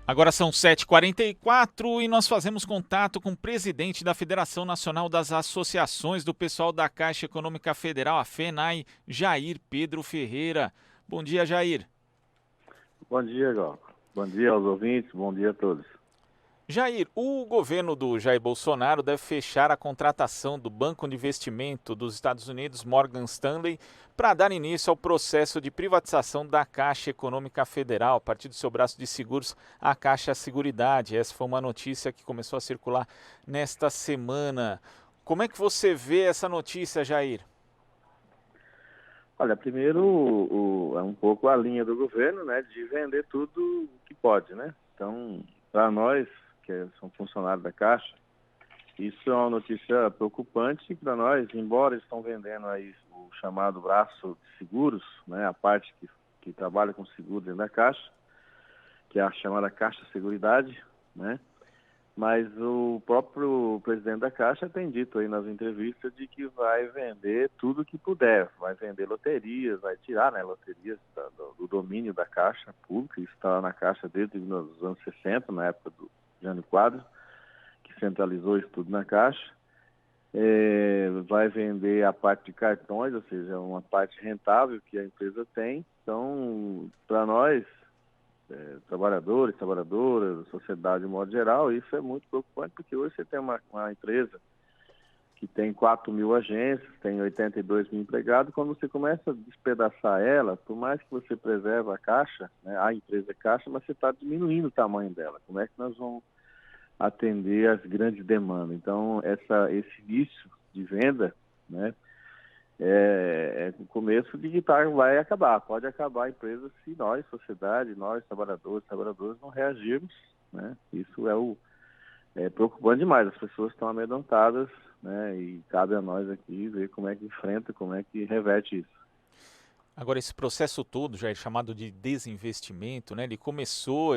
Agora são 7h44 e nós fazemos contato com o presidente da Federação Nacional das Associações do Pessoal da Caixa Econômica Federal, a FENAI, Jair Pedro Ferreira. Bom dia, Jair. Bom dia, Glauco. Bom dia aos ouvintes, bom dia a todos. Jair, o governo do Jair Bolsonaro deve fechar a contratação do Banco de Investimento dos Estados Unidos, Morgan Stanley, para dar início ao processo de privatização da Caixa Econômica Federal, a partir do seu braço de seguros, a Caixa Seguridade. Essa foi uma notícia que começou a circular nesta semana. Como é que você vê essa notícia, Jair? Olha, primeiro é um pouco a linha do governo, né, de vender tudo que pode, né? Então, para nós, que somos funcionários da Caixa, isso é uma notícia preocupante para nós, embora estão vendendo aí o chamado braço de seguros, né, a parte que trabalha com seguros dentro da Caixa, que é a chamada Caixa Seguridade, né? Mas o próprio presidente da Caixa tem dito aí nas entrevistas de que vai vender tudo que puder, vai vender loterias, vai tirar, né, loterias do domínio da Caixa Pública, isso está na Caixa desde os anos 60, na época do Jânio Quadros, que centralizou isso tudo na Caixa. Vai vender a parte de cartões, ou seja, uma parte rentável que a empresa tem. Então, para nós, trabalhadores, trabalhadoras, sociedade de modo geral, isso é muito preocupante, porque hoje você tem uma empresa que tem 4 mil agências, tem 82 mil empregados, quando você começa a despedaçar ela, por mais que você preserve a Caixa, né, a empresa Caixa, mas você está diminuindo o tamanho dela. Como é que nós vamos atender às grandes demandas? Então, esse início de venda, né, é o começo de que vai acabar. Pode acabar a empresa se nós, sociedade, nós, trabalhadores, não reagirmos, né? Isso é preocupante demais. As pessoas estão amedrontadas, né? E cabe a nós aqui ver como é que enfrenta, como é que reverte isso. Agora, esse processo todo, já é chamado de desinvestimento, né? Ele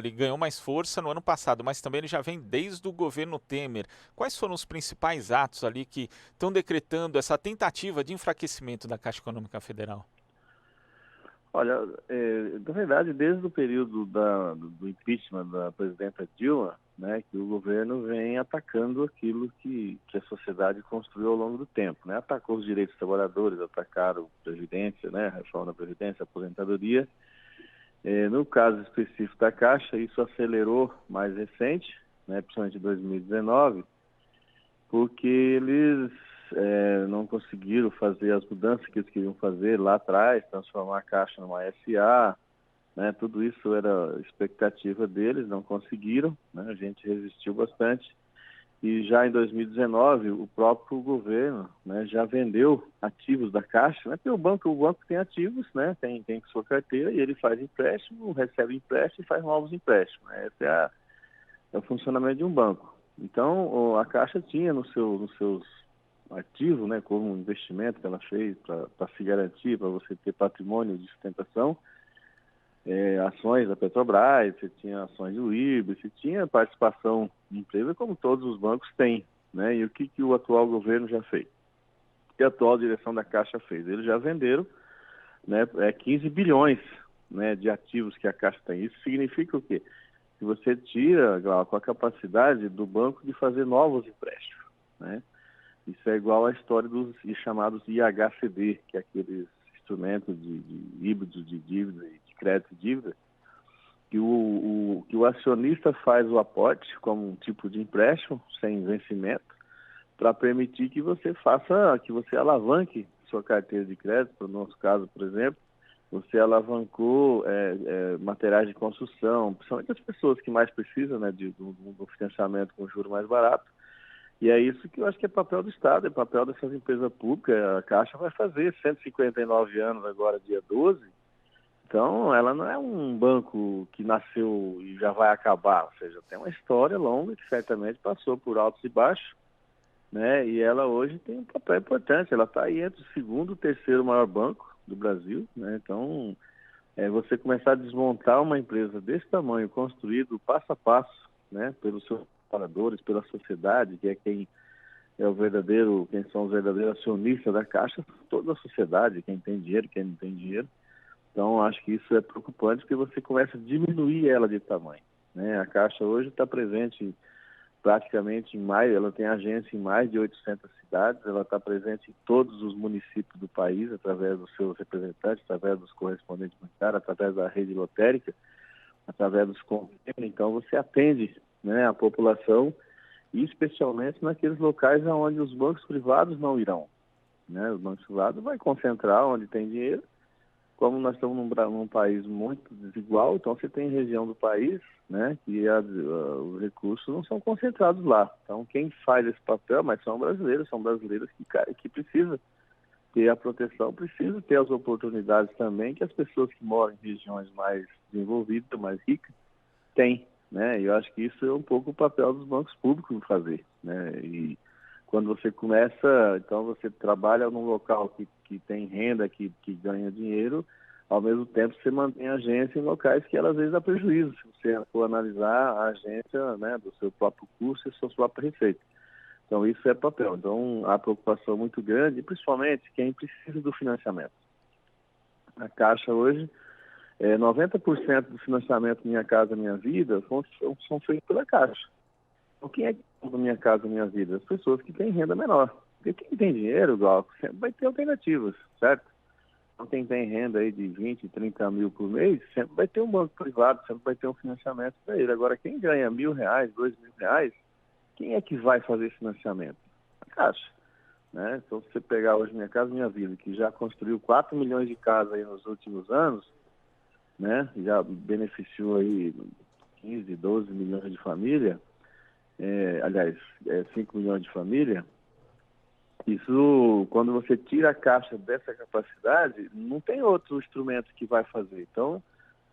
ganhou mais força no ano passado, mas também ele já vem desde o governo Temer. Quais foram os principais atos ali que estão decretando essa tentativa de enfraquecimento da Caixa Econômica Federal? Olha, na verdade, desde o período do impeachment da presidenta Dilma, né, que o governo vem atacando aquilo que a sociedade construiu ao longo do tempo, né? Atacou os direitos dos trabalhadores, atacaram a Previdência, né, a reforma da Previdência, a aposentadoria. No caso específico da Caixa, isso acelerou mais recente, né, principalmente em 2019, porque eles não conseguiram fazer as mudanças que eles queriam fazer lá atrás, transformar a Caixa numa SA, né? Tudo isso era expectativa deles, não conseguiram, né? A gente resistiu bastante. E já em 2019, o próprio governo, né, já vendeu ativos da Caixa, né? Porque o banco tem ativos, né? Tem sua carteira e ele faz empréstimo, recebe empréstimo e faz novos empréstimos, né? Esse é o funcionamento de um banco. Então, a Caixa tinha nos seus ativos, né, como um investimento que ela fez para se garantir, para você ter patrimônio de sustentação, ações da Petrobras, você tinha ações do IRB, você tinha participação em empresa como todos os bancos têm, né? E o que o atual governo já fez? O que a atual direção da Caixa fez? Eles já venderam, né, 15 bilhões, né, de ativos que a Caixa tem. Isso significa o quê? Que você tira, Glauco, a capacidade do banco de fazer novos empréstimos, né? Isso é igual à história dos chamados IHCD, que é aqueles instrumentos de híbridos de dívida e de crédito e dívida, que o acionista faz o aporte como um tipo de empréstimo sem vencimento para permitir que você que você alavanque sua carteira de crédito. No nosso caso, por exemplo, você alavancou materiais de construção, principalmente as pessoas que mais precisam, né, do financiamento com juros mais barato. E é isso que eu acho que é papel do Estado, é papel dessas empresas públicas. A Caixa vai fazer 159 anos agora, dia 12. Então, ela não é um banco que nasceu e já vai acabar. Ou seja, tem uma história longa que certamente passou por altos e baixos, né? E ela hoje tem um papel importante. Ela está aí entre o segundo e o terceiro maior banco do Brasil, né? Então, você começar a desmontar uma empresa desse tamanho, construído passo a passo, né, pelos seus trabalhadores, pela sociedade, que é quem são os verdadeiros acionistas da Caixa, toda a sociedade, quem tem dinheiro, quem não tem dinheiro. Então, acho que isso é preocupante, porque você começa a diminuir ela de tamanho, né? A Caixa hoje está presente praticamente ela tem agência em mais de 800 cidades, ela está presente em todos os municípios do país, através dos seus representantes, através dos correspondentes bancários, através da rede lotérica, através dos convênios. Então você atende, né, a população, e especialmente naqueles locais onde os bancos privados não irão, né? Os bancos privados vai concentrar onde tem dinheiro. Como nós estamos num país muito desigual, então você tem região do país, né, que os recursos não são concentrados lá. Então quem faz esse papel, mas são brasileiros que precisam ter a proteção, precisam ter as oportunidades também que as pessoas que moram em regiões mais desenvolvidas, mais ricas, têm, né? E eu acho que isso é um pouco o papel dos bancos públicos fazer, né? E quando você começa, então você trabalha num local que tem renda, que ganha dinheiro, ao mesmo tempo você mantém a agência em locais que ela, às vezes dá prejuízo, se você for analisar a agência, né, do seu próprio custo e sua própria receita. Então isso é papel. Então há preocupação muito grande, principalmente quem precisa do financiamento. A Caixa hoje, 90% do financiamento Minha Casa Minha Vida são feitos pela Caixa. Então, quem é que compra Minha Casa Minha Vida? As pessoas que têm renda menor. Porque quem tem dinheiro, Glauco, sempre vai ter alternativas, certo? Então, quem tem renda aí de 20, 30 mil por mês, sempre vai ter um banco privado, sempre vai ter um financiamento para ele. Agora, quem ganha R$1.000, R$2.000, quem é que vai fazer esse financiamento? A Caixa, né? Então, se você pegar hoje Minha Casa Minha Vida, que já construiu 4 milhões de casas aí nos últimos anos, né? Já beneficiou aí 15, 12 milhões de famílias, 5 milhões de famílias, isso, quando você tira a Caixa dessa capacidade, não tem outro instrumento que vai fazer. Então,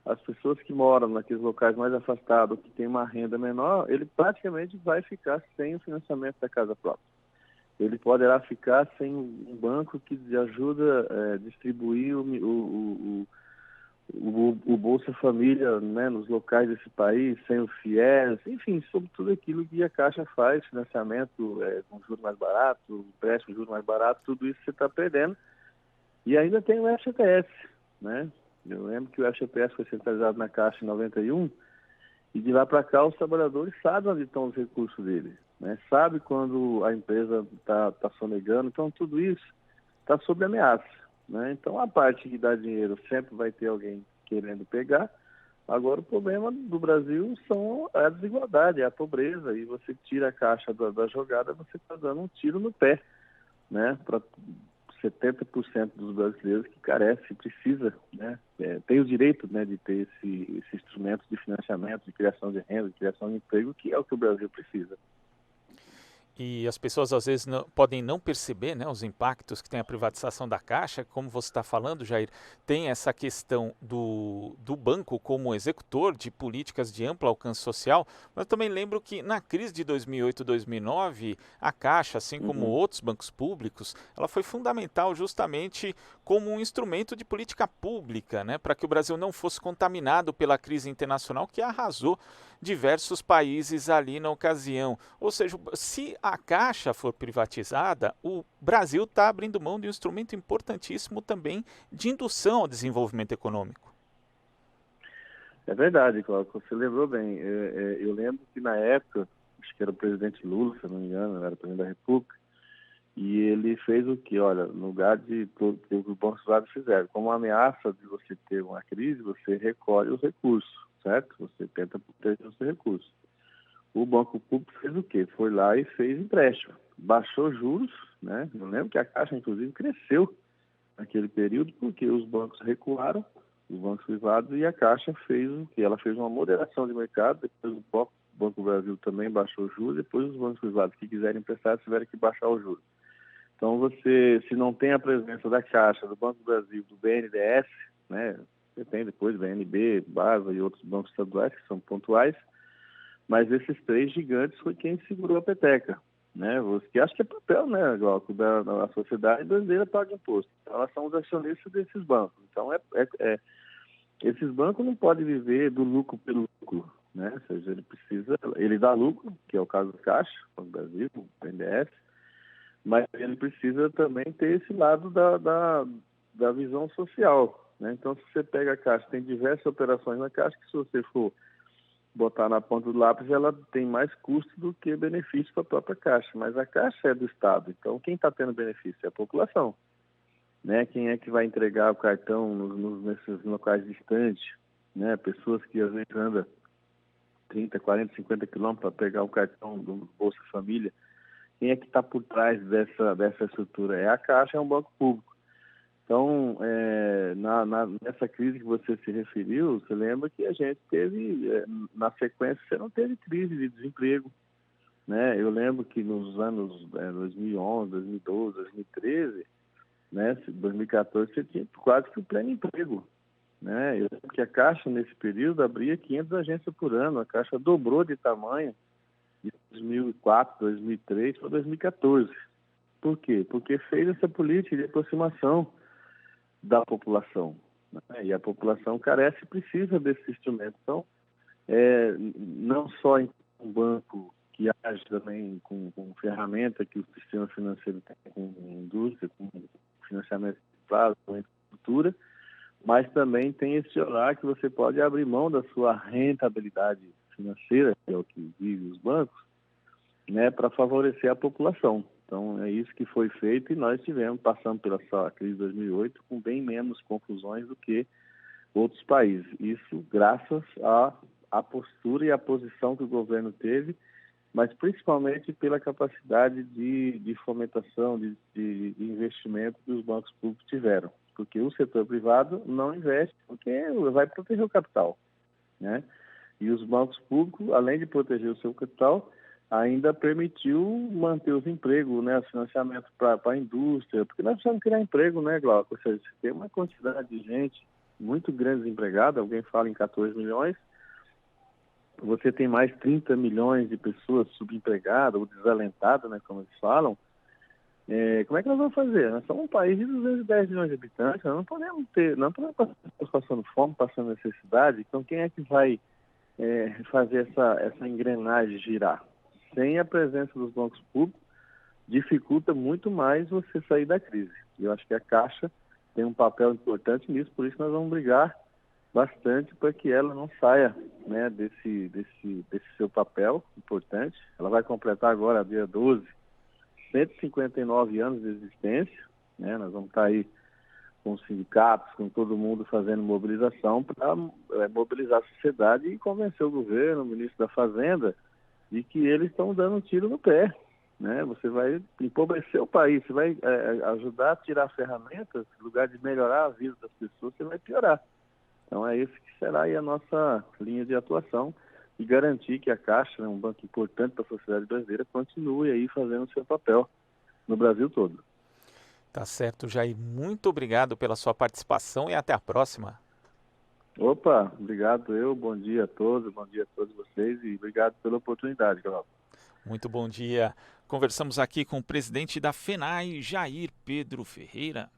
as pessoas que moram naqueles locais mais afastados, que têm uma renda menor, ele praticamente vai ficar sem o financiamento da casa própria. Ele poderá ficar sem um banco que ajuda a distribuir o Bolsa Família, né, nos locais desse país, sem o FIES, enfim, sobre tudo aquilo que a Caixa faz, financiamento com juros mais barato, empréstimo com juros mais barato, tudo isso você está perdendo. E ainda tem o FGTS, né? Eu lembro que o FGTS foi centralizado na Caixa em 91, e de lá para cá os trabalhadores sabem onde estão os recursos deles, né? Sabe quando a empresa está sonegando, então tudo isso está sob ameaça, né? Então a parte que dá dinheiro sempre vai ter alguém querendo pegar. Agora o problema do Brasil é a desigualdade, é a pobreza, e você tira a Caixa da jogada, você está dando um tiro no pé, né? Para 70% dos brasileiros que carece, precisa, né? Tem o direito, né, de ter esse instrumento de financiamento, de criação de renda, de criação de emprego, que é o que o Brasil precisa. E as pessoas às vezes podem não perceber, né, os impactos que tem a privatização da Caixa. Como você está falando, Jair, tem essa questão do banco como executor de políticas de amplo alcance social, mas também lembro que na crise de 2008 e 2009, a Caixa, assim como outros bancos públicos, ela foi fundamental justamente como um instrumento de política pública, né, para que o Brasil não fosse contaminado pela crise internacional que arrasou diversos países ali na ocasião. Ou seja, se a Caixa for privatizada, o Brasil está abrindo mão de um instrumento importantíssimo também de indução ao desenvolvimento econômico. É verdade, Cláudio, você lembrou bem. Eu lembro que na época, acho que era o presidente Lula, se não me engano, era o presidente da República, e ele fez o que? Olha, no lugar de tudo que os bancos privados fizeram, como ameaça de você ter uma crise, você recolhe os recursos, certo? Você tenta proteger os seus recursos. O Banco Público fez o quê? Foi lá e fez empréstimo. Baixou juros, né? Eu lembro que a Caixa, inclusive, cresceu naquele período porque os bancos recuaram, os bancos privados, e a Caixa fez o quê? Ela fez uma moderação de mercado, depois o Banco do Brasil também baixou juros, depois os bancos privados que quiserem emprestar tiveram que baixar os juros. Então, se não tem a presença da Caixa, do Banco do Brasil, do BNDES, né? Você tem depois BNB, BASA e outros bancos estaduais que são pontuais, mas esses três gigantes foi quem segurou a peteca, né? Que acho que é papel, né, Glauco, da sociedade brasileira paga imposto. Então, elas são os acionistas desses bancos. Então, esses bancos não podem viver do lucro pelo lucro, né? Ou seja, ele dá lucro, que é o caso do Caixa, do Brasil, do BNDES, mas ele precisa também ter esse lado da visão social, né? Então, se você pega a Caixa, tem diversas operações na Caixa que, se você for botar na ponta do lápis, ela tem mais custo do que benefício para a própria Caixa. Mas a Caixa é do Estado, então quem está tendo benefício é a população, né? Quem é que vai entregar o cartão nesses locais distantes, né? Pessoas que às vezes andam 30, 40, 50 quilômetros para pegar o cartão do Bolsa Família. Quem é que está por trás dessa estrutura? É a Caixa, é um banco público. Então, nessa crise que você se referiu, você lembra que a gente teve, na sequência, você não teve crise de desemprego, né? Eu lembro que nos anos 2011, 2012, 2013, né, 2014, você tinha quase que o pleno emprego, né? Eu lembro que a Caixa, nesse período, abria 500 agências por ano. A Caixa dobrou de tamanho de 2004, 2003 para 2014. Por quê? Porque fez essa política de aproximação da população, né? E a população carece e precisa desse instrumento. Então, não só em um banco que age também com ferramenta que o sistema financeiro tem, com indústria, com financiamento de prazo, com infraestrutura, mas também tem esse olhar que você pode abrir mão da sua rentabilidade financeira, que é o que vive os bancos, né, para favorecer a população. Então, é isso que foi feito e nós passamos pela crise de 2008 com bem menos confusões do que outros países. Isso graças à postura e à posição que o governo teve, mas principalmente pela capacidade de fomentação, de investimento que os bancos públicos tiveram. Porque o setor privado não investe porque vai proteger o capital, né? E os bancos públicos, além de proteger o seu capital, ainda permitiu manter os empregos, né, o financiamento para a indústria, porque nós precisamos criar emprego, né, Glauco? Ou seja, você tem uma quantidade de gente muito grande desempregada, alguém fala em 14 milhões, você tem mais 30 milhões de pessoas subempregadas ou desalentadas, né, como eles falam. Como é que nós vamos fazer? Nós somos um país de 210 milhões de habitantes, nós não podemos passando fome, passando necessidade, então quem é que vai fazer essa engrenagem girar? Sem a presença dos bancos públicos, dificulta muito mais você sair da crise. Eu acho que a Caixa tem um papel importante nisso, por isso nós vamos brigar bastante para que ela não saia, né, desse seu papel importante. Ela vai completar agora, dia 12, 159 anos de existência, né? Nós vamos estar aí com os sindicatos, com todo mundo fazendo mobilização para mobilizar a sociedade e convencer o governo, o ministro da Fazenda, de que eles estão dando um tiro no pé, né? Você vai empobrecer o país, você vai ajudar a tirar ferramentas, no lugar de melhorar a vida das pessoas, você vai piorar. Então é isso que será aí a nossa linha de atuação e garantir que a Caixa, né, um banco importante para a sociedade brasileira, continue aí fazendo o seu papel no Brasil todo. Tá certo, Jair. Muito obrigado pela sua participação e até a próxima. Opa, obrigado bom dia a todos vocês e obrigado pela oportunidade, Carol. Muito bom dia. Conversamos aqui com o presidente da FENAI, Jair Pedro Ferreira.